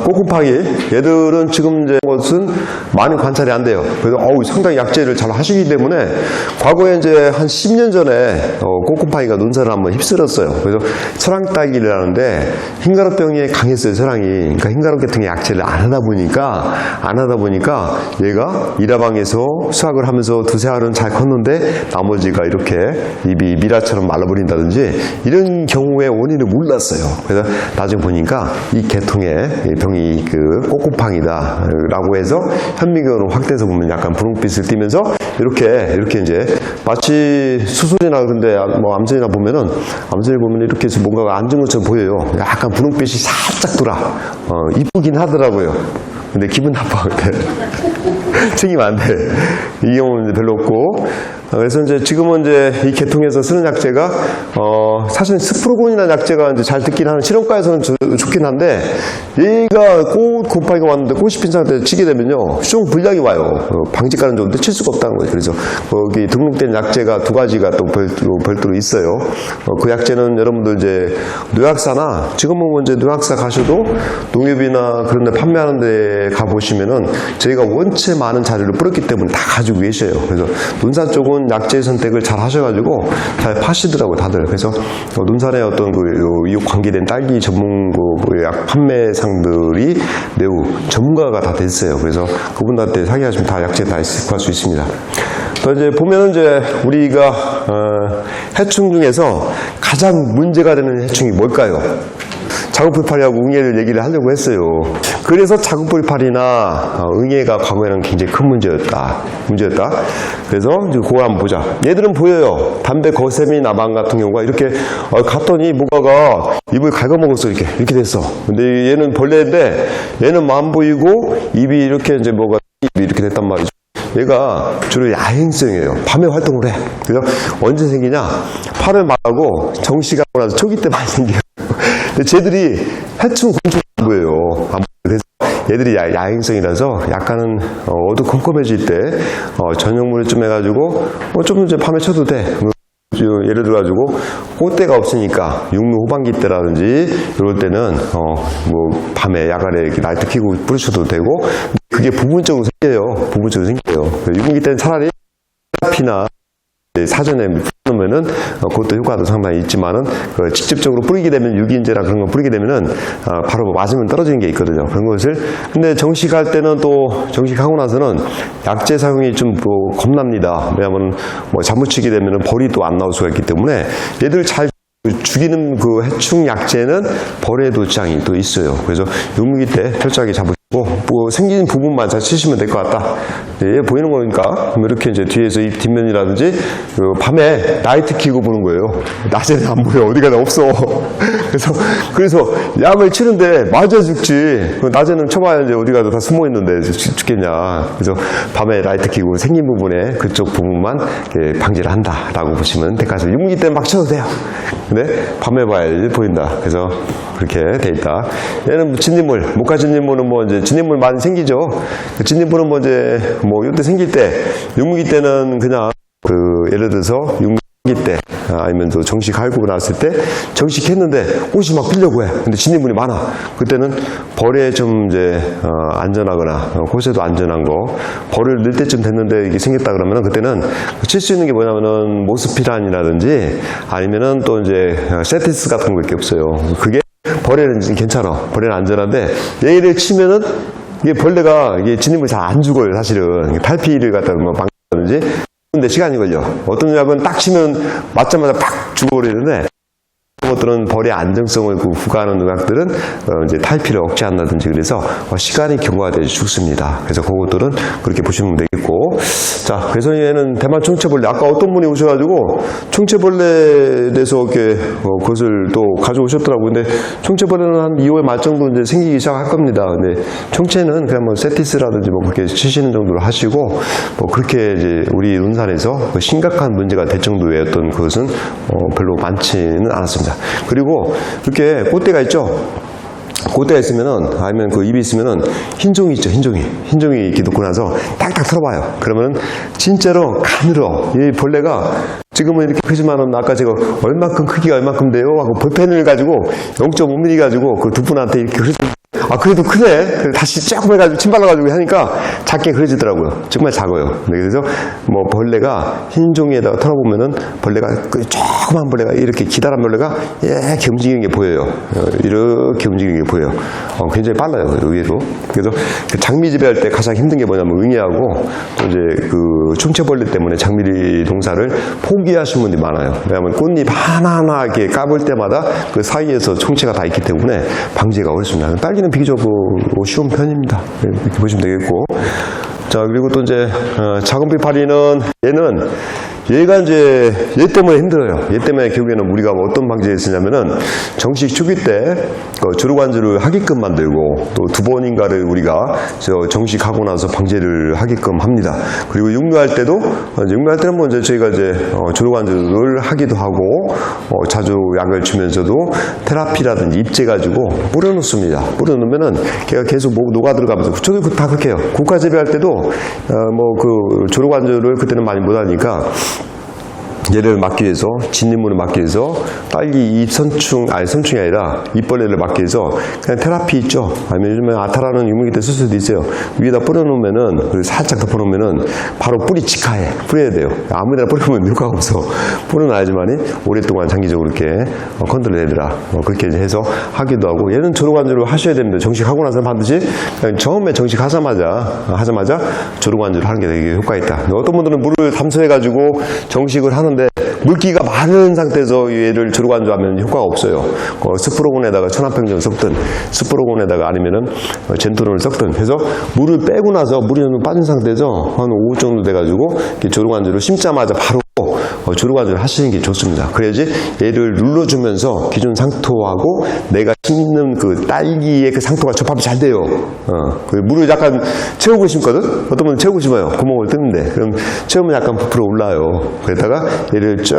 꼬꾸팡이 얘들은 지금 이제 것은 많이 관찰이 안 돼요. 그래서 상당히 약재를 잘 하시기 때문에 과거에 이제 한 10년 전에 꼬꾸팡이가 논사를 한번 휩쓸었어요. 그래서 설황 따기라는데 흰가루병이 강했어요. 설황이. 그러니까 흰가루 계통의 약재를 안 하다 보니까 얘가 일화방에서 수확을 하면서 두세 알은 잘 컸는데 나머지가 이렇게 입이 미라처럼 말라버린다든지 이런 경우의 원인을 몰랐어요. 그래서 나중에 보니까 이 계통의 병이 그 꼬꾸팡이다 라고 해서 현미경으로 확대해서 보면 약간 분홍빛을 띠면서 이렇게 이제 마치 수술이나 그런데 뭐 암선이나 보면은 암선을 보면 이렇게 해서 뭔가가 앉은 것처럼 보여요. 약간 분홍빛이 살짝 돌아. 이쁘긴 하더라고요. 근데 기분 나빠. 챙기면 안 돼. 이 경우는 별로 없고. 그래서 이제 지금은 이제 이 계통에서 쓰는 약재가 사실 스프로곤이라는 약재가 이제 잘 듣긴 하는 실험가에서는 좋긴 한데 얘가 곰팡이가 왔는데 꽃이 핀 상태에서 치게 되면요 수종 불량이 와요. 방직가는 좋은데 칠 수가 없다는 거죠. 그래서 거기 등록된 약재가 두 가지가 또 별도로 있어요. 그 약재는 여러분들 이제 노약사나 지금은 이제 노약사 가셔도 농협이나 그런 데 판매하는 데 가보시면은 저희가 원체 많은 자료를 뿌렸기 때문에 다 가지고 계셔요. 그래서 논산 쪽은 약재 선택을 잘 하셔가지고 잘 파시더라고요, 다들. 그래서 논산의 어떤 이 관계된 딸기 전문 약 판매상들이 매우 전문가가 다 됐어요. 그래서 그분들한테 상의하시면 다 약재 다 구할 수 있습니다. 또 이제 보면은 이제 우리가 해충 중에서 가장 문제가 되는 해충이 뭘까요? 자국불파리하고 응애를 얘기를 하려고 했어요. 그래서 자국불파리나 응애가 과거에는 굉장히 큰 문제였다. 그래서 이제 그거 한번 보자. 얘들은 보여요. 담배 거세미나 망 같은 경우가 이렇게 갔더니 뭐가가 입을 갉아먹었어. 이렇게 됐어. 근데 얘는 벌레인데 얘는 안 보이고 입이 이렇게 이제 뭐가 입이 이렇게 됐단 말이죠. 얘가 주로 야행성이에요. 밤에 활동을 해. 그래서 언제 생기냐? 8월 말하고 정시가 오고 나서 초기 때 많이 생겨요. 근데 쟤들이 해충 곤충 안 보여요. 그래서 얘들이 야행성이라서 약간은 어두컴컴해질 때 저녁물에 좀 해가지고 좀 이제 밤에 쳐도 돼. 예를 들어가지고 꽃대가 없으니까 육루 후반기 때라든지 이럴 때는 뭐 밤에 야간에 이렇게 라이트 켜고 뿌리셔도 되고 그게 부분적으로 생겨요. 유분기 때는 차라리 피나 사전에 뿌리면은 그것도 효과도 상당히 있지만은 직접적으로 뿌리게 되면 유기인재나 그런 거 뿌리게 되면은 바로 맞으면 떨어지는 게 있거든요. 그런 것을 근데 정식할 때는 또 정식하고 나서는 약재 사용이 좀 겁납니다. 왜냐하면 뭐 잘못 치게 되면은 벌이 또 안 나올 수가 있기 때문에 얘들 잘 죽이는 그 해충 약재는 벌의 도장이 또 있어요. 그래서 유무기 때 철저하게 잡으시고 생긴 부분만 잘 치시면 될 것 같다. 네, 보이는 거니까 이렇게 이제 뒤에서 입 뒷면이라든지 밤에 라이트 켜고 보는 거예요. 낮에는 안 보여. 어디 가나 없어. 그래서 약을 치는데 맞아 죽지. 낮에는 쳐봐야 이제 어디 가도 다 숨어 있는데 죽겠냐. 그래서 밤에 라이트 켜고 생긴 부분에 그쪽 부분만 방지를 한다라고 보시면 될 것 같습니다. 유무기 때는 막 쳐도 돼요. 근데 밤에 봐야지 보인다. 그래서 그렇게 돼 있다. 얘는 진딧물, 목화진딧물은 뭐 이제 진딧물 많이 생기죠. 진딧물은 뭐 이제 뭐 이때 생길 때, 육무기 때는 그냥 예를 들어서 육무기 때 아니면 또 정식 할고 나왔을 때 정식했는데 꽃이 막 피려고 해. 근데 진딧물이 많아. 그때는 벌에 좀 이제 안전하거나 꽃에도 안전한 거 벌을 넣을 때쯤 됐는데 이게 생겼다 그러면은 그때는 칠 수 있는 게 뭐냐면은 모스피란이라든지 아니면은 또 이제 세티스 같은 거밖에 없어요. 그게 벌에는 괜찮아. 벌에는 안전한데 얘를 치면은 이게 벌레가 이게 진입을 잘 안 죽어요. 사실은 탈피를 갖다 뭐 방지하든지 근데 시간이 걸려. 어떤 약은 딱 치면 맞자마자 팍 죽어버리는데 것들은 벌의 안정성을 부과하는 농약들은 이제 탈피를 억제한다든지 그래서 시간이 경과돼서 죽습니다. 그래서 그것들은 그렇게 보시면 되겠고, 자 그래서 얘는 대만 총채벌레 아까 어떤 분이 오셔가지고 총채벌레에 대해서 이렇게 그것을 또 가져오셨더라고요. 근데 총채벌레는 한 2월 말 정도 이제 생기기 시작할 겁니다. 근데 총채는 그냥 뭐 세티스라든지 뭐 그렇게 치시는 정도로 하시고 뭐 그렇게 이제 우리 논산에서 심각한 문제가 될 정도의 어떤 그것은 별로 많지는 않았습니다. 그리고 이렇게 꽃대가 있죠. 꽃대가 있으면은 아니면 그 입이 있으면은 흰종이 있죠. 흰종이 이렇게 놓고 나서 딱딱 털어봐요. 그러면 진짜로 가늘어. 이 벌레가 지금은 이렇게 크지만은 아까 제가 얼마큼 크기가 얼마큼 돼요 하고 볼펜을 가지고 0.5mm 가지고 그 두 분한테 이렇게 그래도 크네. 그래서 다시 조금 해가지고 침 발라가지고 하니까 작게 그려지더라고요. 정말 작아요. 그래서 뭐 벌레가 흰 종이에다가 털어보면은 벌레가 그 조그만 벌레가 이렇게 기다란 벌레가 이렇게 움직이는 게 보여요. 이렇게 움직이는 게 보여요. 굉장히 빨라요. 의외로. 그래서 그 장미 재배할 때 가장 힘든 게 뭐냐면 응애하고 또 이제 그 총체벌레 때문에 장미 농사를 포기하시는 분들이 많아요. 왜냐하면 꽃잎 하나하나 이렇게 까볼 때마다 그 사이에서 총체가 다 있기 때문에 방지가 어렵습니다. 딸기는 비교적으로 쉬운 편입니다. 이렇게 보시면 되겠고. 자, 그리고 또 이제 작은빛 파리는 얘가 이제 얘 때문에 힘들어요. 얘 때문에 결국에는 우리가 어떤 방지를 쓰냐면은 정식 초기 때 주로관주를 하게끔 만들고 또 두 번인가를 우리가 정식 하고 나서 방제를 하게끔 합니다. 그리고 육류할 때도 육류할 때는 뭐 이제 저희가 이제 주로관주를 하기도 하고 자주 약을 주면서도 테라피라든지 입제 가지고 뿌려놓습니다. 뿌려놓으면은 걔가 계속 녹아 들어가면서 저도 다 그렇게 해요. 국화 재배할 때도 뭐 그 주로관주를 그때는 많이 못하니까 얘를 막기 위해서, 진딧물을 막기 위해서 딸기 선충이 아니라 잎벌레를 막기 위해서 그냥 테라피 있죠. 아니면 요즘에 아타라는 유목이 때 쓸 수도 있어요. 위에다 뿌려놓으면은, 그리고 살짝 덮어놓으면은 바로 뿌리 직하해. 뿌려야 돼요. 아무데나 뿌리면 효과가 없어. 뿌려놔야지만이 오랫동안 장기적으로 이렇게 컨트롤 되더라. 그렇게 해서 하기도 하고, 얘는 조로관주를 하셔야 됩니다. 정식 하고 나서 반드시 그냥 처음에 정식 하자마자 조로관주를 하는 게 되게 효과 있다. 어떤 분들은 물을 담수해가지고 정식을 하는데 물기가 많은 상태에서 얘를 조로관주 하면 효과가 없어요. 스프로곤에다가 천안평전 섞든 스프로곤에다가 아니면은 젠토론을 섞든 해서 물을 빼고 나서 물이 좀 빠진 상태에서 한 5분 정도 돼가지고 조로관주를 심자마자 바로 조로관주를 하시는 게 좋습니다. 그래야지 얘를 눌러주면서 기존 상토하고 내가 심는 그 딸기의 그 상토가 접합이 잘 돼요. 물을 약간 채우고 심거든? 어떤 분은 채우고 심어요. 구멍을 뜯는데. 그럼 채우면 약간 부풀어 올라요. 그러다가 얘를 쭉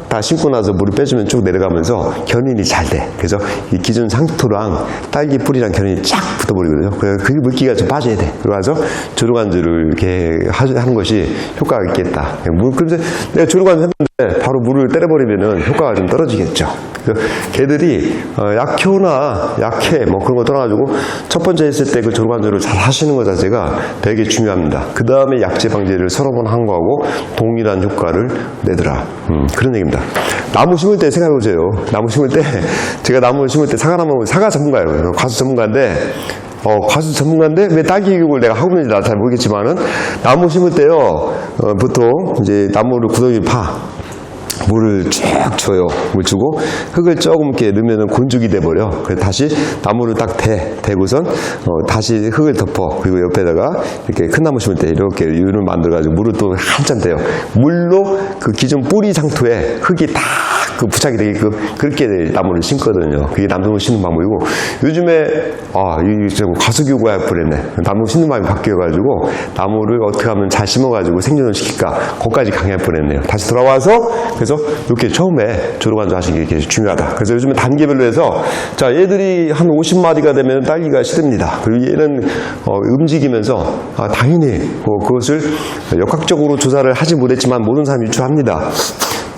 다 심고 나서 물을 빼주면 쭉 내려가면서 견인이 잘 돼. 그래서 이 기존 상토랑 딸기 뿌리랑 견인이 쫙 붙어버리거든요. 그래서 그 물기가 좀 빠져야 돼. 그래서 조로관주를 이렇게 하는 것이 효과가 있겠다. 그래서 내가 조로관주 했는데 바로 물을 때려버리면은 효과가 좀 떨어지겠죠. 그래서 걔들이 약효나 약해 뭐 그런 거 떠나가지고 첫 번째 했을 때 그 조로관주를 잘 하시는 것 자체가 되게 중요합니다. 그 다음에 약제 방제를 서너 번 한 거하고 동일한 효과를 내더라. 그런 얘기입니다. 나무 심을 때 생각해보세요. 나무 심을 때 제가 나무 심을 때 사과 전문가예요. 과수 전문가인데 과수 전문가인데 왜 딸기 교육을 내가 하고 있는지 나 잘 모르겠지만은 나무 심을 때요 보통 이제 나무를 구덩이 물을 쫙 줘요. 물 주고 흙을 조금 이렇게 넣으면 곤죽이 돼버려. 그래서 다시 나무를 딱 대고선 다시 흙을 덮어. 그리고 옆에다가 이렇게 큰 나무 심을 때 이렇게 윤을 만들어가지고 물을 또 한참 대요. 물로 그 기존 뿌리 상토에 흙이 다 그 부착이 되게끔 그렇게 나무를 심거든요. 그게 나무를 심는 방법이고 요즘에 과수교육을 할 뻔했네. 나무 심는 방법이 바뀌어가지고 나무를 어떻게 하면 잘 심어가지고 생존을 시킬까 거기까지 강의할 뻔했네요. 다시 돌아와서 그래서 이렇게 처음에 조로관주 하시는 게 중요하다. 그래서 요즘에 단계별로 해서 자 얘들이 한 50마리가 되면 딸기가 시듭니다. 그리고 얘는 움직이면서 당연히 그것을 역학적으로 조사를 하지 못했지만 모든 사람이 유추합니다.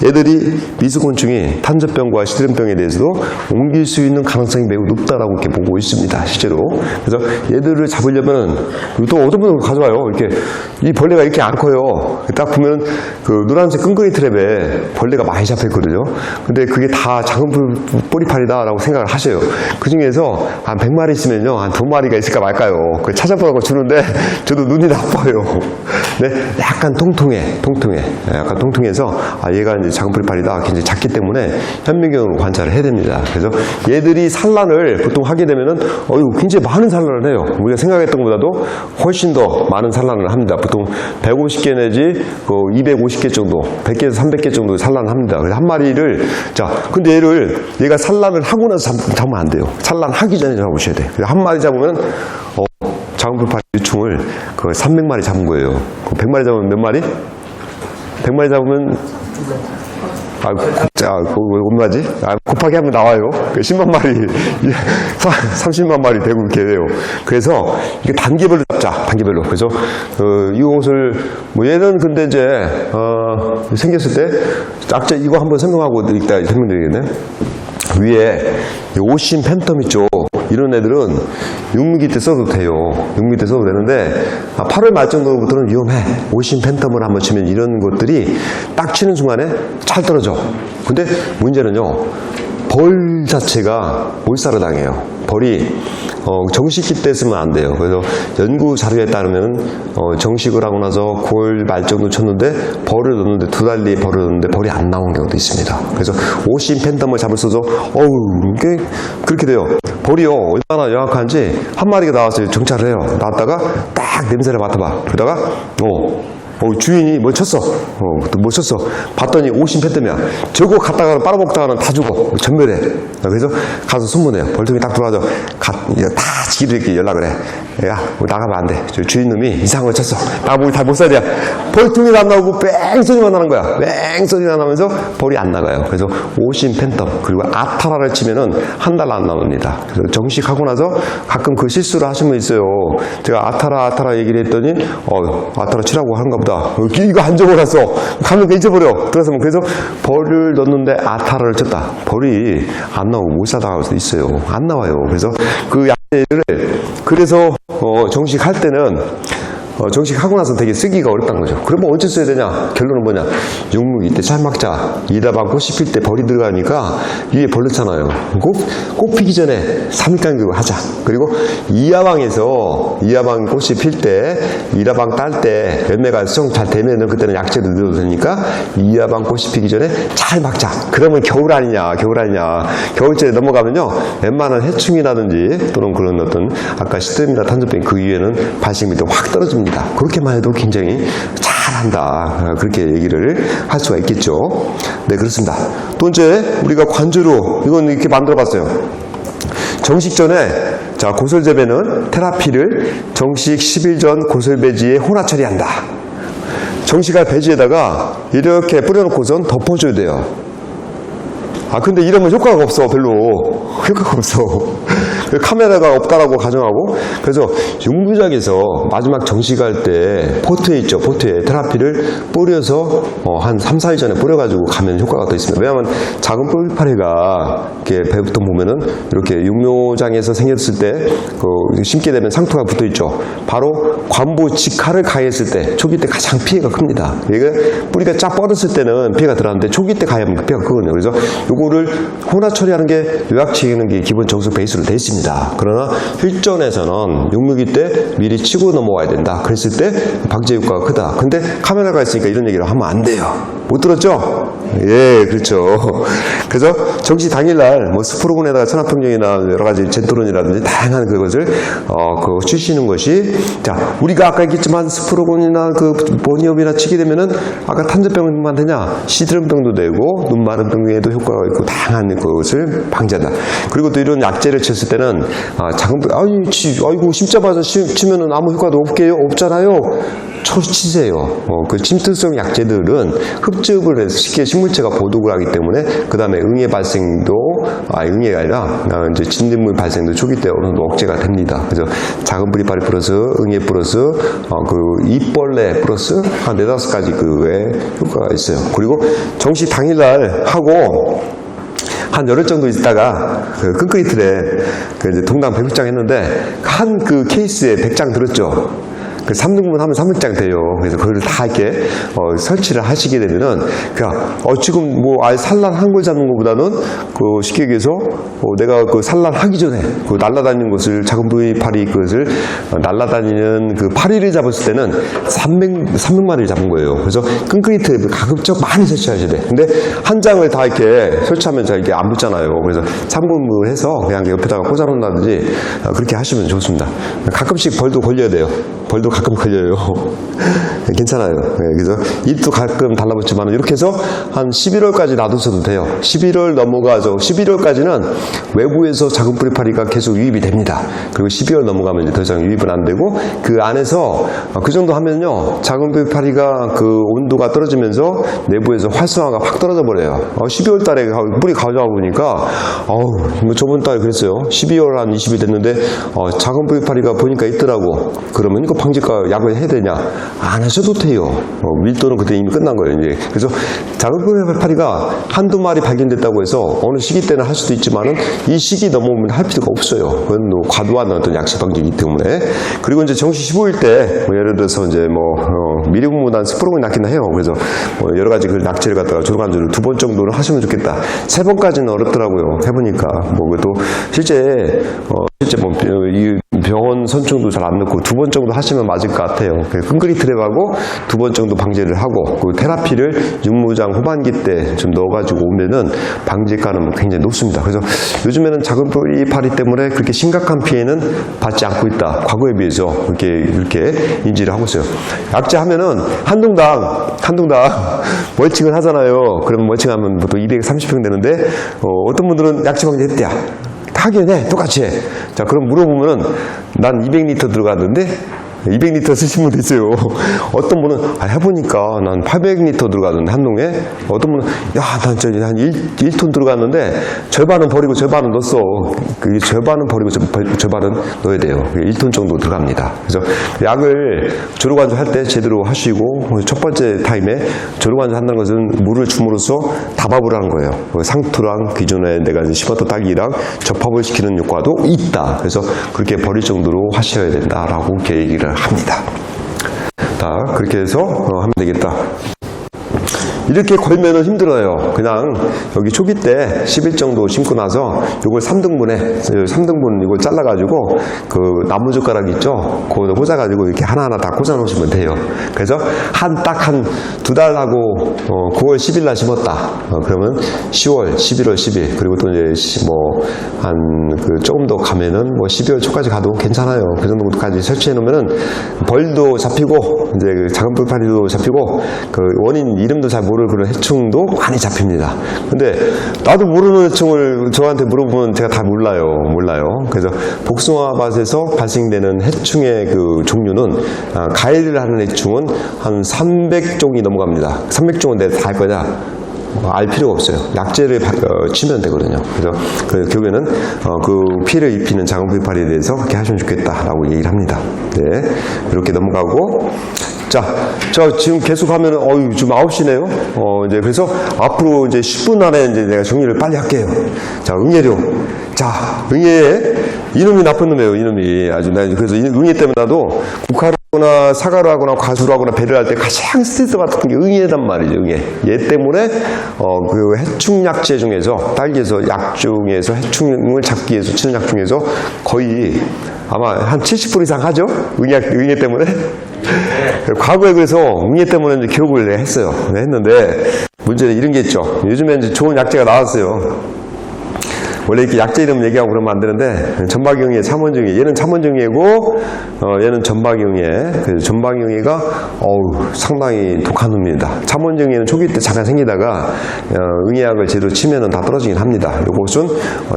얘들이 미수곤충이 탄저병과 시드름병에 대해서도 옮길 수 있는 가능성이 매우 높다라고 이렇게 보고 있습니다. 실제로. 그래서 얘들을 잡으려면 또 어떤 분은 가져와요. 이렇게 이 벌레가 이렇게 안 커요. 딱 보면 그 노란색 끈끈이 트랩에 벌레가 많이 잡혀있거든요. 근데 그게 다 작은 뿌리팔이다라고 생각을 하셔요. 그 중에서 한 100마리 있으면요. 한 2마리가 있을까 말까요. 그 찾아보라고 주는데 저도 눈이 나빠요. 네, 약간 통통해. 약간 통통해서 얘가 이제 작은 뿌리팔이다. 굉장히 작기 때문에 현미경으로 관찰을 해야 됩니다. 그래서 얘들이 산란을 보통 하게 되면은 굉장히 많은 산란을 해요. 우리가 생각했던 것보다도 훨씬 더 많은 산란을 합니다. 보통 150개 내지 250개 정도, 100개에서 300개 정도 산란을 합니다. 그래서 한 마리를 근데 얘가 산란을 하고 나서 잡으면 안 돼요. 산란하기 전에 잡으셔야 돼. 그래서 한 마리 잡으면 작은 뿌리팔이 유충을 300마리 잡은 거예요. 100마리 잡으면 몇 마리? 100마리 잡으면 얼마지? 곱하기 하면 나와요. 10만 마리, 30만 마리 되고 이렇게 돼요. 그래서 이게 단계별로 잡자, 단계별로. 그래서 이것을 얘는 근데 이제 생겼을 때 약자 이거 한번 설명하고 있다 설명드리겠네. 위에 오신 팬텀 있죠. 이런 애들은 육류기 때 써도 돼요. 육류기 때 써도 되는데 8월 말 정도부터는 위험해. 오신 팬텀을 한번 치면 이런 것들이 딱 치는 순간에 잘 떨어져. 근데 문제는요, 벌 자체가 몰살을 당해요. 벌이 정식기 때 쓰면 안 돼요. 그래서 연구 자료에 따르면 정식을 하고 나서 9월 말 정도 쳤는데 벌을 넣는데 2달 뒤에 벌을 넣는데 벌이 안 나온 경우도 있습니다. 그래서 오신 팬텀을 잡을 써서 이게 그렇게 돼요. 벌이요 얼마나 영악한지 한 마리가 나와서 정찰을 해요. 나왔다가 딱 냄새를 맡아봐. 그러다가 주인이 뭘 쳤어. 뭘 쳤어. 봤더니 오신 팬텀이야. 저거 갖다가 빨아먹다가는 다 죽어. 전멸해. 그래서 가서 소문해요. 벌통이 딱 들어와서 다 지들끼리 연락을 해. 야, 나가면 안 돼. 저 주인놈이 이상한 걸 쳤어. 나보고 다 못 살이야. 벌통이 안 나오고 뺑 소리만 나는 거야. 뺑 소리가 나면서 벌이 안 나가요. 그래서 오신 팬텀 그리고 아타라를 치면은 한 달 안 나옵니다. 그래서 정식하고 나서 가끔 그 실수를 하시는 분 있어요. 제가 아타라 얘기를 했더니 아타라 치라고 하는가 보다. 이거 안 적어놨어. 가면 잊어버려. 그래서 벌을 넣는데 아타라를 쳤다. 벌이 안 나오고 못 사다갈 수도 있어요. 안 나와요. 그래서 그 약재를 그래서 정식할 때는 정식하고 나서 되게 쓰기가 어렵다는 거죠. 그러면 언제 써야 되냐? 결론은 뭐냐? 육무기 때 찰막자, 이다방 꽃이 필 때 벌이 들어가니까 위에 벌 넣잖아요. 꽃 피기 전에 3일 간격을 하자. 그리고 이하방에서 이하방 꽃이 필 때, 이하방 딸 때 열매가 수정 잘 되면은 그때는 약재를 넣어도 되니까 이하방 꽃이 피기 전에 잘 막자. 그러면 겨울 아니냐? 겨울철에 넘어가면요, 웬만한 해충이라든지 또는 그런 어떤 아까 시드름이나 탄저병 그 이후에는 발생률이 확 떨어집니다. 그렇게만 해도 굉장히 잘한다. 그렇게 얘기를 할 수가 있겠죠. 네, 그렇습니다. 또 이제 우리가 관주로 이건 이렇게 만들어 봤어요. 정식 전에 고설재배는 테라피를 정식 10일 전 고설배지에 혼화 처리한다. 정식할 배지에다가 이렇게 뿌려놓고선 덮어줘야 돼요. 근데 이러면 효과가 없어. 별로 효과가 없어. 카메라가 없다라고 가정하고, 그래서 육류장에서 마지막 정식할 때 포트에 있죠. 포트에 테라피를 뿌려서 한 3, 4일 전에 뿌려가지고 가면 효과가 더 있습니다. 왜냐하면 작은 뿔파리가 이렇게 배부터 보면은 이렇게 육묘장에서 생겼을 때 심게 되면 상투가 붙어 있죠. 바로 관부 직하를 가했을 때 초기 때 가장 피해가 큽니다. 이게 뿌리가 쫙 뻗었을 때는 피해가 들어가는데 초기 때 가하면 피해가 크거든요. 그래서 요거를 혼화 처리하는 게 요약치기는 게 기본 정석 베이스로 돼 있습니다. 그러나 필전에서는 육무기 때 미리 치고 넘어와야 된다. 그랬을 때 방제 효과가 크다. 근데 카메라가 있으니까 이런 얘기를 하면 안 돼요. 못 들었죠? 예, 그렇죠. 그래서 정식 당일날 스프로곤에다가 천하평정이나 여러 가지 젠토론이라든지 다양한 그것을 주시는 것이, 우리가 아까 얘기했지만 스프로곤이나 보니엄이나 치게 되면은 아까 탄저병만 되냐? 시드름병도 되고 눈 마른 병에도 효과가 있고 다양한 것을 방지한다. 그리고 또 이런 약재를 쳤을 때는 작은 아이고 십자맞아 치면은 아무 효과도 없잖아요. 치세요. 그 침투성 약재들은 흡즙을 해서 쉽게 식물체가 보독을 하기 때문에 그 다음에 응애 발생도 응애가 아니라 이제 진딧물 발생도 초기 때 어느 정도 억제가 됩니다. 그래서 작은 뿌리파리 플러스 응애 플러스 잎벌레 플러스 한 4-5가지 그의 효과가 있어요. 그리고 정식 당일날 하고 한 열흘 정도 있다가 끈끈이 틀에 이제 동당 100장 했는데 한 케이스에 100장 들었죠. 3등분 하면 300장 돼요. 그래서 그걸 다 이렇게 설치를 하시게 되면은 지금 아예 산란한 걸 잡는 것보다는 쉽게 얘기해서 내가 산란하기 전에 날아다니는 것을 작은 뿌리파리 그것을 날아다니는 파리를 잡았을 때는 300마리를 잡은 거예요. 그래서 끈끈이트 가급적 많이 설치하셔야 돼. 근데 한 장을 다 이렇게 설치하면 이게 안 붙잖아요. 그래서 3분을 해서 그냥 옆에다가 꽂아놓는다든지 그렇게 하시면 좋습니다. 가끔씩 벌도 걸려야 돼요. 벌도 가끔 걸려요. 괜찮아요. 그래서 잎도 가끔 달라붙지만 이렇게 해서 한 11월까지 놔두셔도 돼요. 11월 넘어가서 11월까지는 외부에서 작은 뿌리파리가 계속 유입이 됩니다. 그리고 12월 넘어가면 이제 더 이상 유입은 안 되고 그 안에서 그 정도 하면요 작은 뿌리파리가 온도가 떨어지면서 내부에서 활성화가 확 떨어져 버려요. 12월 달에 뿌리 가져와 보니까 저번 달에 그랬어요. 12월 한 20일 됐는데 작은 뿌리파리가 보니까 있더라고. 그러면 이거 방제 아프니까 약을 해야 되냐? 안 하셔도 돼요. 밀도는 그때 이미 끝난 거예요. 이제. 그래서 자극 해파리가 한두 마리 발견됐다고 해서 어느 시기 때는 할 수도 있지만은 이 시기 넘어오면 할 필요가 없어요. 그건 과도한 어떤 약체 방지이기 때문에. 그리고 이제 정시 15일 때 예를 들어서 이제 미리분보다는 스프로근이 낫긴 해요. 그래서 여러 가지 그 약제를 갖다가 조르간주를 2번 정도는 하시면 좋겠다. 3번까지는 어렵더라고요. 해보니까. 그것도 실제 이 병원 선충도 잘 안 넣고 2번 정도 하시면 맞을 것 같아요. 끈끈이 트랩하고 2번 정도 방제를 하고 그 테라피를 육무장 후반기 때 좀 넣어가지고 오면은 방지가는 굉장히 높습니다. 그래서 요즘에는 작은 뿌리 파리 때문에 그렇게 심각한 피해는 받지 않고 있다. 과거에 비해서 이렇게 인지를 하고 있어요. 약제 하면은 한동당 멀칭을 하잖아요. 그럼 멀칭하면 보통 230평 되는데 어떤 분들은 약제 방제 했대야. 하긴 해. 똑같이 해. 자, 그럼 물어보면은 난 200리터 들어갔는데 200리터 쓰신 분도 있어요. 어떤 분은 해보니까 난 800리터 들어갔는데 한동에 어떤 분은 난 저기 한 1톤 들어갔는데 절반은 버리고 절반은 넣었어. 그 절반은 버리고 절반은 넣어야 돼요. 1톤 정도 들어갑니다. 그래서 약을 조르간주 할 때 제대로 하시고 첫 번째 타임에 조르간주 한다는 것은 물을 줌으로써 답합을 하는 거예요. 상투랑 기존에 내가 심었던 딸기랑 접합을 시키는 효과도 있다. 그래서 그렇게 버릴 정도로 하셔야 된다라고 이렇게 얘기를 합니다. 자, 그렇게 해서 하면 되겠다. 이렇게 걸면은 힘들어요. 그냥 여기 초기 때 10일 정도 심고 나서 이걸 3등분 이걸 잘라가지고 그 나무젓가락 있죠? 그거를 꽂아가지고 이렇게 하나하나 다 꽂아 놓으시면 돼요. 그래서 딱 한 2달하고 9월 10일 날 심었다. 그러면 10월, 11월, 10일 그리고 또 이제 조금 더 가면은 12월 초까지 가도 괜찮아요. 그 정도까지 설치해 놓으면은 벌도 잡히고 이제 그 작은 뿔파리도 잡히고 그 원인 이름도 잘 모르는 그런 해충도 많이 잡힙니다. 근데 나도 모르는 해충을 저한테 물어보면 제가 다 몰라요. 그래서 복숭아밭에서 발생되는 해충의 그 종류는 가해를 하는 해충은 한 300종이 넘어갑니다. 300종은 내가 다 할 거냐? 알 필요가 없어요. 약제를 치면 되거든요. 그래서 결국에는 그 피해를 입히는 작은 풀파리에 대해서 그렇게 하시면 좋겠다라고 얘기를 합니다. 네, 이렇게 넘어가고. 자, 지금 계속 하면은, 지금 9시네요? 이제 그래서 앞으로 이제 10분 안에 이제 내가 정리를 빨리 할게요. 자, 응애료. 자, 응애, 이놈이 나쁜 놈이에요, 이놈이. 그래서 응애 때문에 나도 국화로 하거나 사과로 하거나 과수로 하거나 배를 할 때 가장 스트레스 받았던 게 응애단 말이죠, 응애. 얘 때문에, 그 해충 약제 중에서, 딸기에서 약 중에서 해충을 잡기 위해서 치는 약 중에서 거의 아마 한 70% 이상 하죠? 응애 때문에. 과거에 그래서 응애 때문에 이제 기록을 했어요. 했는데 문제는 이런 게 있죠. 요즘에 이제 좋은 약제가 나왔어요. 원래 이렇게 약제 이름 얘기하고 그러면 안 되는데 전박이응애, 참원증애. 얘는 참원증애고 얘는 전박이응애. 그래서 전박이응애가 상당히 독한 놈입니다. 참원증애는 초기 때 잠깐 생기다가 응애약을 제대로 치면은 다 떨어지긴 합니다. 이것은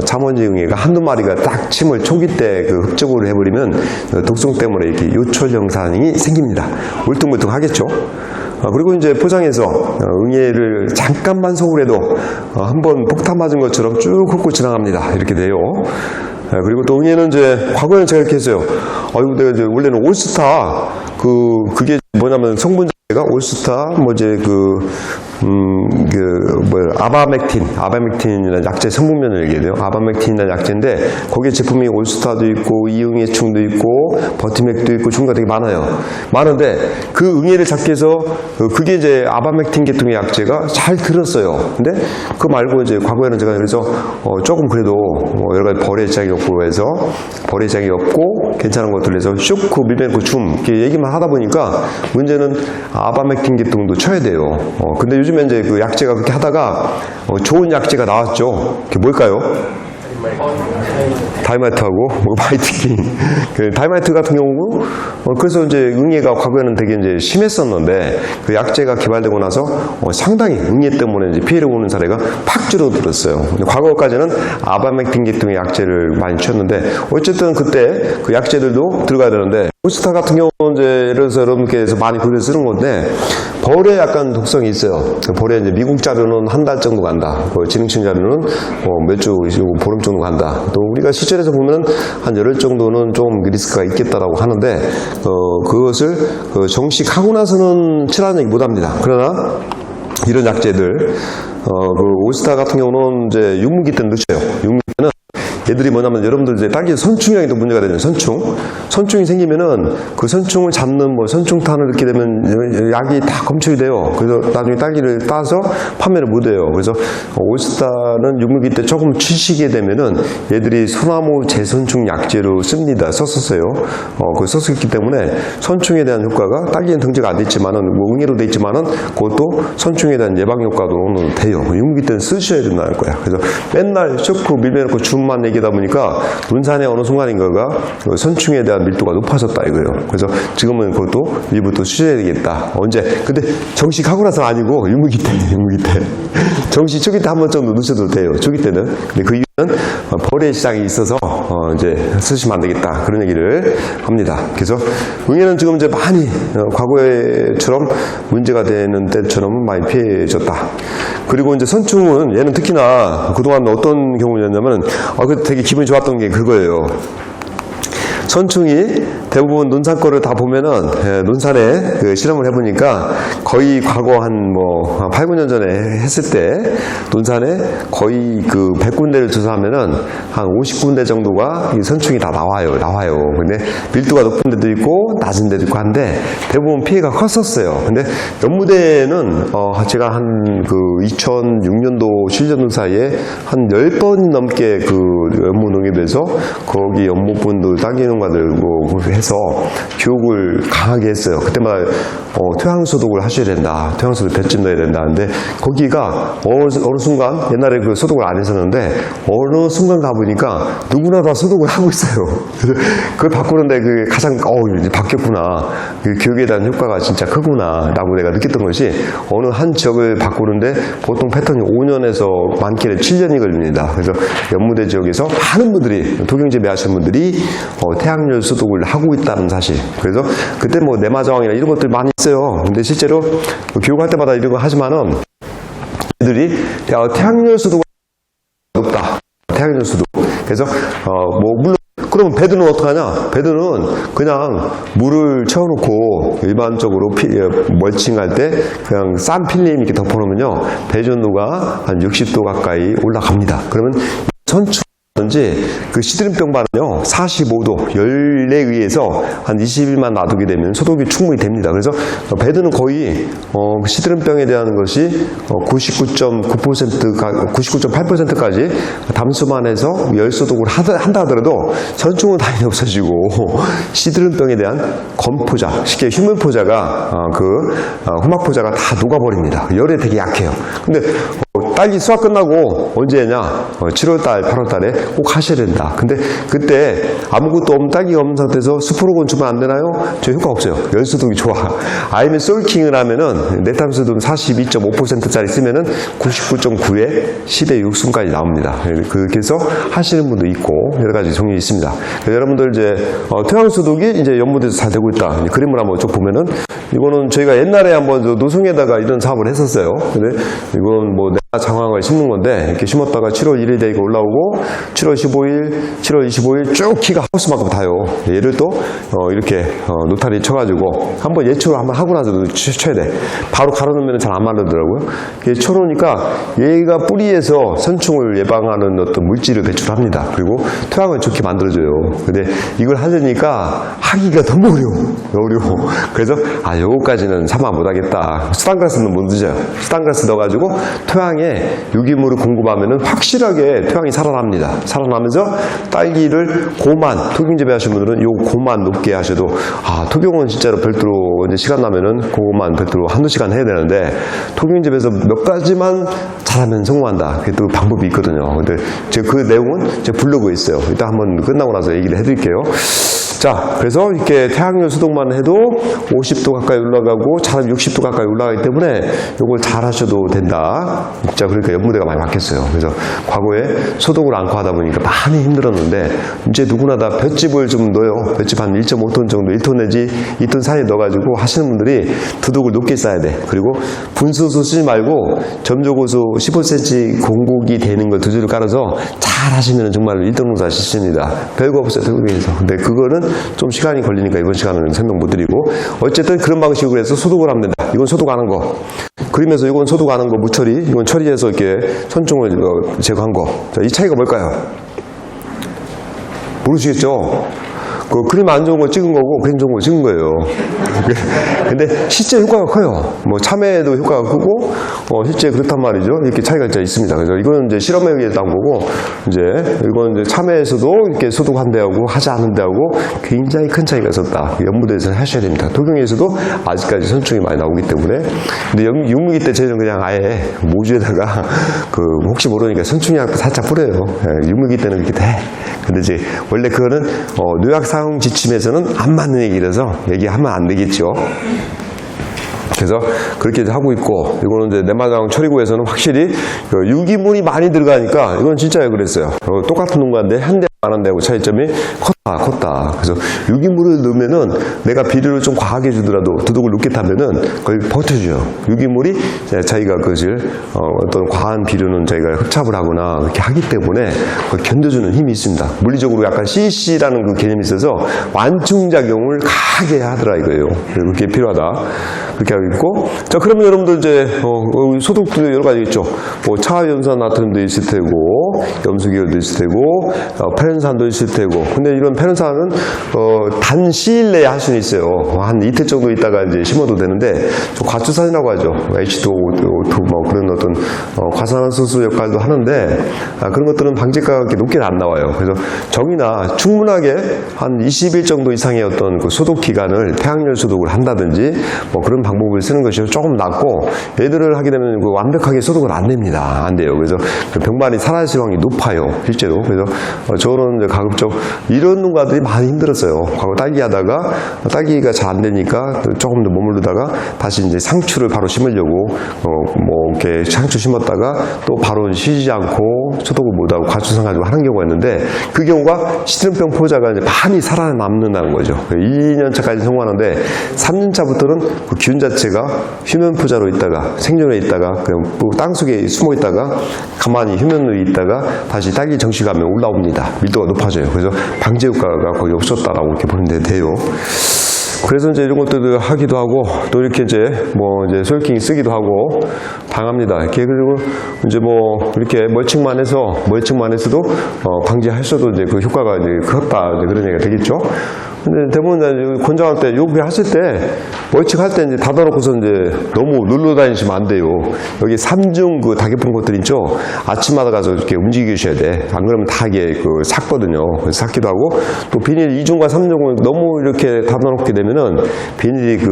참원증애가 한두 마리가 딱 침을 초기 때 그 흡족으로 해버리면 독성 때문에 이렇게 요철 현상이 생깁니다. 울퉁불퉁하겠죠. 그리고 이제 포장해서 응애를 잠깐만 속으래도 한번 폭탄 맞은 것처럼 쭉 훑고 지나갑니다. 이렇게 돼요. 그리고 또 응애는 이제 과거에는 제가 이렇게 했어요. 내가 이제 원래는 올스타 그게 뭐냐면 성분자가 올스타 아바맥틴이라는 약제 성분면을 얘기해요. 아바맥틴이라는 약제인데 거기에 제품이 올스타도 있고 이응애충도 있고 버티맥도 있고 종류가 되게 많은데 그 응애를 잡기 위해서 그게 이제 아바맥틴 계통의 약제가 잘 들었어요. 근데 그거 말고 이제 과거에는 제가 그래서 조금 그래도 여러 가지 벌의 장이 없고 해서 벌의 장이 없고 괜찮은 것들 해서 쇼크, 밀벤코, 줌 이렇게 얘기만 하다 보니까 문제는 아바맥틴 계통도 쳐야 돼요. 근데 요즘에 이제 그 약제가 그렇게 하다가 좋은 약제가 나왔죠. 그게 뭘까요? 다이마이트하고 마이트킨. 그 다이마이트 같은 경우 그래서 이제 응애가 과거에는 되게 이제 심했었는데 그 약제가 개발되고 나서 상당히 응애 때문에 이제 피해를 보는 사례가 팍 줄어들었어요. 근데 과거까지는 아바맥틴 계통의 약제를 많이 쳤는데 어쨌든 그때 그 약제들도 들어가야 되는데 올스타 같은 경우는 이제 예를 들어서 여러분께서 많이 구려 쓰는 건데 벌에 약간 독성이 있어요. 벌에 이제 미국 자료는 한 달 정도 간다. 진흥층 자료는 몇 주, 보름 정도 간다. 또 우리가 시절에서 보면 한 열흘 정도는 좀 리스크가 있겠다라고 하는데 그것을 정식하고 나서는 칠하는 얘기 못합니다. 그러나 이런 약재들 그 올스타 같은 경우는 이제 육문기 때는 늦어요. 육문기 때는 얘들이 뭐냐면 여러분들 이제 딸기 선충이랑도 문제가 되는 선충이 생기면은 그 선충을 잡는 뭐 선충탄을 넣게 되면 약이 다 검출이 돼요. 그래서 나중에 딸기를 따서 판매를 못 해요. 그래서 올스타는 육문기 때 조금 치시게 되면은 얘들이 소나무 제선충 약재로 썼었어요. 그 썼었기 때문에 선충에 대한 효과가 딸기는 등재가 안 됐지만은 뭐 응애로 돼 있지만은 그것도 선충에 대한 예방 효과도 돼요. 육문기 때는 쓰셔야 된다는 거야. 그래서 맨날 쇼크 밀면놓고 줌만 얘기하다 보니까 논산의 어느 순간인가가 선충에 대한 밀도가 높아졌다 이거예요. 그래서 지금은 그것도 일부터 쓰셔야 되겠다. 언제? 근데 정식 하고 나서 아니고 육문기 때. 정식 초기 때 한 번 정도 넣으셔도 돼요. 초기 때는. 근데 그 이유는 벌의 시장이 있어서 이제 쓰시면 안 되겠다. 그런 얘기를 합니다. 그래서 응애는 지금 이제 많이 과거에처럼 문제가 되는 때처럼 많이 피해졌다. 그리고 이제 선충은 얘는 특히나 그동안 어떤 경우였냐면 되게 기분이 좋았던 게 그거예요. 선충이 대부분 논산 거를 다 보면은 논산에 그 실험을 해보니까 거의 과거 한 8, 9년 전에 했을 때 논산에 거의 그 100군데를 조사하면은 한 50군데 정도가 이 선충이 다 나와요. 근데 밀도가 높은 데도 있고 낮은 데도 있고 한데 대부분 피해가 컸었어요. 근데 연무대는 제가 한 그 2006년도 7년도 사이에 한 10번 넘게 그 연무농협에서 거기 연무분들 딸기 농가들 해서 교육을 강하게 했어요. 그때마다 토양소독을 하셔야 된다. 토양소독 배쯤 넣어야 된다. 근데 거기가 어느 순간 옛날에 그 소독을 안 했었는데 어느 순간 가보니까 누구나 다 소독을 하고 있어요. 그래서 그걸 바꾸는데 그 가장 이제 바뀌었구나. 그 교육에 대한 효과가 진짜 크구나 라고 내가 느꼈던 것이 어느 한 지역을 바꾸는데 보통 패턴이 5년에서 많게는 7년이 걸립니다. 그래서 연무대 지역에서 많은 분들이 토경재배 하시는 분들이 태양열 소독을 하고 있다는 사실. 그래서 그때 뭐 내마저항이나 이런 것들 많이 있어요. 근데 실제로 교육할 때마다 이런 거 하지만은 애들이 태양열 소독이 높다. 태양열 소독. 그래서 물론 그럼 배드는 어떡하냐? 배드는 그냥 물을 채워놓고 일반적으로 멀칭할 때 그냥 싼 필름 이렇게 덮어놓으면요 배전도가 한 60도 가까이 올라갑니다. 그러면 선충 그 시드름병반은요 45도 열에 의해서 한 20일만 놔두게 되면 소독이 충분히 됩니다. 그래서 배드는 거의 시드름병에 대한 것이 99.8%까지 담수만 해서 열 소독을 한다 하더라도 선충은 당연히 없어지고 시드름병에 대한 건포자, 쉽게 휴면포자가 후막포자가 다 녹아버립니다. 열에 되게 약해요. 근데 딸기 수확 끝나고 언제 했냐? 7월달, 8월달에 꼭 하셔야 된다. 근데 그때 아무것도 없는 딸기가 없는 상태에서 수프로건 주면 안 되나요? 저 효과 없어요. 열소독이 좋아. 아니면 솔킹을 하면은 내탐수도 42.5%짜리 쓰면은 99.9에 10의 6순까지 나옵니다. 그래서 하시는 분도 있고 여러 가지 종류 있습니다. 여러분들 이제 토양소독이 이제 연무대에서 잘 되고 있다. 그림을 한번 쭉 보면은 이거는 저희가 옛날에 한번 노송에다가 이런 사업을 했었어요. 근데 이건 뭐 장황을 심는 건데 이렇게 심었다가 7월 1일 되니까 올라오고 7월 15일, 7월 25일 쭉 키가 하우스만큼 다요. 얘를 또 이렇게 노타리 쳐가지고 한번 예초를 한번 하고 나서 쳐야 돼. 바로 가로놓으면 잘 안 마르더라고요. 쳐놓으니까 얘가 뿌리에서 선충을 예방하는 어떤 물질을 배출합니다. 그리고 토양을 좋게 만들어줘요. 근데 이걸 하려니까 하기가 너무 어려워. 그래서 요거까지는 참아 못하겠다. 수단가스는 못 넣어요. 수단가스 넣어가지고 토양에 유기물을 공급하면은 확실하게 토양이 살아납니다. 살아나면서 딸기를 토경재배 하시는 분들은 요 고만 높게 하셔도 토경은 진짜로 별도로 이제 시간 나면은 그거만 별도로 한두 시간 해야 되는데 토경재배에서 몇 가지만 잘하면 성공한다. 그게 또 방법이 있거든요. 근데 제가 그 내용은 제 블로그에 있어요. 이따 한번 끝나고 나서 얘기를 해드릴게요. 자, 그래서 이렇게 태양열 소독만 해도 50도 가까이 올라가고 잘하면 60도 가까이 올라가기 때문에 이걸 잘 하셔도 된다. 자, 그러니까 연무대가 많이 바뀌었어요. 그래서 과거에 소독을 않고 하다 보니까 많이 힘들었는데 이제 누구나 다 볏짚을 좀 넣어요. 볏짚 한 1.5톤 정도, 1톤 내지 2톤 사이에 넣어가지고 하시는 분들이 두둑을 높게 쌓아야 돼. 그리고 분수소 쓰지 말고 점조고수 15cm 공국이 되는 걸 두 줄을 깔아서 잘 하시면 정말 1등 농사 하십니다. 별거 없어요, 태국에서. 근데 그거는 좀 시간이 걸리니까 이번 시간은 설명 못 드리고, 어쨌든 그런 방식으로 해서 소독을 하면 된다. 이건 소독하는 거. 그러면서 이건 소독하는 거 무처리, 이건 처리해서 이렇게 선충을 제거한 거. 자, 이 차이가 뭘까요? 모르시겠죠? 그 그림 안 좋은 거 찍은 거고 그림 좋은 거 찍은 거예요. 근데 실제 효과가 커요. 뭐 참외에도 효과가 크고 실제 그렇단 말이죠. 이렇게 차이가 진짜 있습니다. 그래서 이거는 이제 실험에 의해서 나온 거고, 이제 이건 이제 참외에서도 이렇게 소독한대하고 하지 않은데하고 굉장히 큰 차이가 있었다. 연무대에서 하셔야 됩니다. 토경에서도 아직까지 선충이 많이 나오기 때문에. 근데 육무기 때 저희는 그냥 아예 모주에다가 그 혹시 모르니까 선충약 살짝 뿌려요. 육무기 때는 그렇게 돼. 근데 이제 원래 그거는 농약 사용 지침에서는 안 맞는 얘기라서 얘기하면 안 되겠죠. 그래서 그렇게 하고 있고, 이거는 이제 내마당 처리구에서는 확실히 유기물이 많이 들어가니까 이건 진짜 그랬어요. 똑같은 농가인데 한 대 안 한 대하고 차이점이 컸다. 그래서 유기물을 넣으면은 내가 비료를 좀 과하게 주더라도 두둑을 높게 타면은 거의 버텨줘요. 유기물이 자기가 그것을 어떤 과한 비료는 자기가 흡착을 하거나 그렇게 하기 때문에 견뎌주는 힘이 있습니다. 물리적으로 약간 CC라는 그 개념이 있어서 완충작용을 강하게 하더라 이거예요. 그렇게 필요하다. 그렇게 하고 있고, 자, 그러면 여러분들 이제 소독도 여러 가지 있죠. 뭐 차연산 나트륨도 있을 테고, 염수기혈도 있을 테고, 페렌산도 있을 테고. 근데 이런 페렌산은 단 시일 내에 할 수는 있어요. 한 이틀 정도 있다가 이제 심어도 되는데, 과추산이라고 하죠. H2O2 뭐 그런 어떤 과산화수소 역할도 하는데, 그런 것들은 방제가가 그렇게 높게는 안 나와요. 그래서 정이나 충분하게 한 20일 정도 이상의 어떤 그 소독 기간을 태양열 소독을 한다든지 뭐 그런 방법을 쓰는 것이 조금 낫고, 얘들을 하게 되면 그 완벽하게 소독을 안 됩니다. 안 돼요. 그래서 그 병만이 살아있을 확률이 높아요. 실제로. 그래서 저는 이제 가급적 이런 농가들이 많이 힘들었어요. 과거 딸기 하다가 딸기가 잘 안 되니까 조금 더 머무르다가 다시 이제 상추를 바로 심으려고 뭐 이렇게 상추 심었다가 또 바로 쉬지 않고 소독을 못하고 과추산 가지고 하는 경우가 있는데, 그 경우가 시트름병 포자가 이제 많이 살아남는다는 거죠. 2년차까지 성공하는데 3년차부터는 그 균 자체가 휴면 포자로 있다가 생존해 있다가 그냥 땅속에 숨어 있다가 가만히 휴면으로 있다가 다시 딸기 정식하면 올라옵니다. 밀도가 높아져요. 그래서 방제 효과가 거의 없었다라고 이렇게 보면 돼요. 그래서 이제 이런 것들을 하기도 하고, 또 이렇게 이제 뭐 이제 소일킹 쓰기도 하고 당합니다. 이렇게. 그리고 이제 뭐 이렇게 멀칭만 해서도 방지하셔도 이제 그 효과가 이제 컸다, 이제 그런 얘기가 되겠죠. 근데 대부분 권장할 때, 요게 하실 때, 멀칭할 때 이제 닫아놓고서 이제 너무 눌러 다니시면 안 돼요. 여기 3중 그 다개품 것들 있죠? 아침마다 가서 이렇게 움직이셔야 돼. 안 그러면 다 이게 그 삭거든요. 그래서 삭기도 하고, 또 비닐 2중과 3중을 너무 이렇게 닫아놓게 되면은 비닐이 그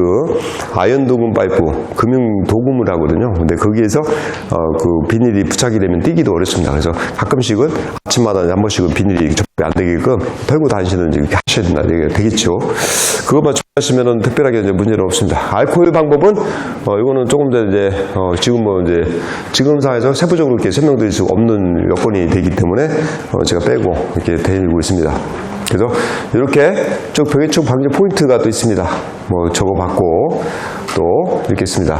아연 도금 파이프, 금융 도금을 하거든요. 근데 거기에서 그 비닐이 부착이 되면 띄기도 어렵습니다. 그래서 가끔씩은 아침마다 한 번씩은 비닐이 접촉이 안 되게끔 털고 다니시는지 이렇게 하셔야 된다. 되겠죠. 그것만 주의하시면은 특별하게 이제 문제는 없습니다. 알코올 방법은 이거는 조금 더 이제 지금 뭐 이제 지금 상황에서 세부적으로 이렇게 설명드릴 수 없는 여건이 되기 때문에 제가 빼고 이렇게 드리고 있습니다. 그래서 이렇게 쭉 병해충 방지 포인트가 또 있습니다. 뭐 적어봤고 또 이렇게 있습니다.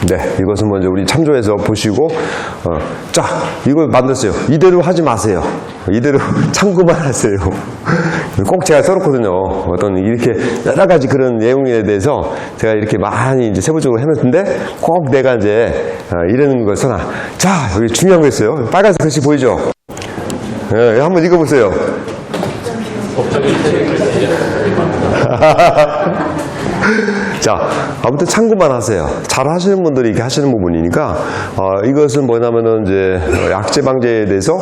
네, 이것은 먼저 우리 참조해서 보시고, 자, 이걸 만들었어요. 이대로 하지 마세요. 이대로 참고만 하세요. 꼭 제가 써놓거든요. 어떤 이렇게 여러 가지 그런 내용에 대해서 제가 이렇게 많이 이제 세부적으로 해놓는데 꼭 내가 이제 이러는 걸 써놔. 자, 여기 중요한 거 있어요. 빨간색 글씨 보이죠? 네, 한번 읽어보세요. 자, 아무튼 참고만 하세요. 잘 하시는 분들이 이렇게 하시는 부분이니까, 이것은 뭐냐면은 이제 약제 방제에 대해서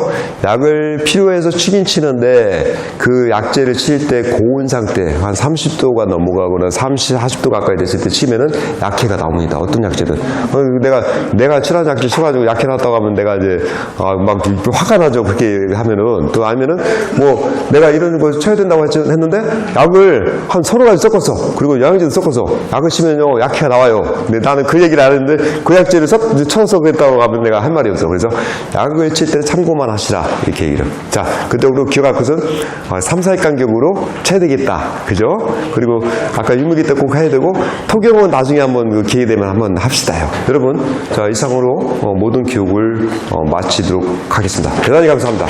약을 필요해서 치긴 치는데 그 약제를 칠 때 고온 상태, 한 30도가 넘어가거나 40도 가까이 됐을 때 치면은 약해가 나옵니다. 어떤 약제든. 내가 칠한 약제 쳐가지고 약해 놨다고 하면 내가 이제, 막 화가 나죠. 그렇게 하면은. 또 아니면은 뭐 내가 이런 거 쳐야 된다고 했는데 약을 한 서너 가지 섞었어. 그리고 영양제도 섞어서 약을 치면요 약해가 나와요. 근데 나는 그 얘기를 안 했는데 그 약제를 쳐서 그랬다고 하면 내가 할 말이 없어. 그래서 약을 칠 때는 참고만 하시라 이렇게 얘기를. 자, 그때로 기억할 것은 3, 4일 간격으로 쳐야 되겠다. 그죠? 그리고 아까 유무기 때 꼭 해야 되고 토경은 나중에 한번 그 기회 되면 한번 합시다요. 여러분, 자 이상으로 모든 교육을 마치도록 하겠습니다. 대단히 감사합니다.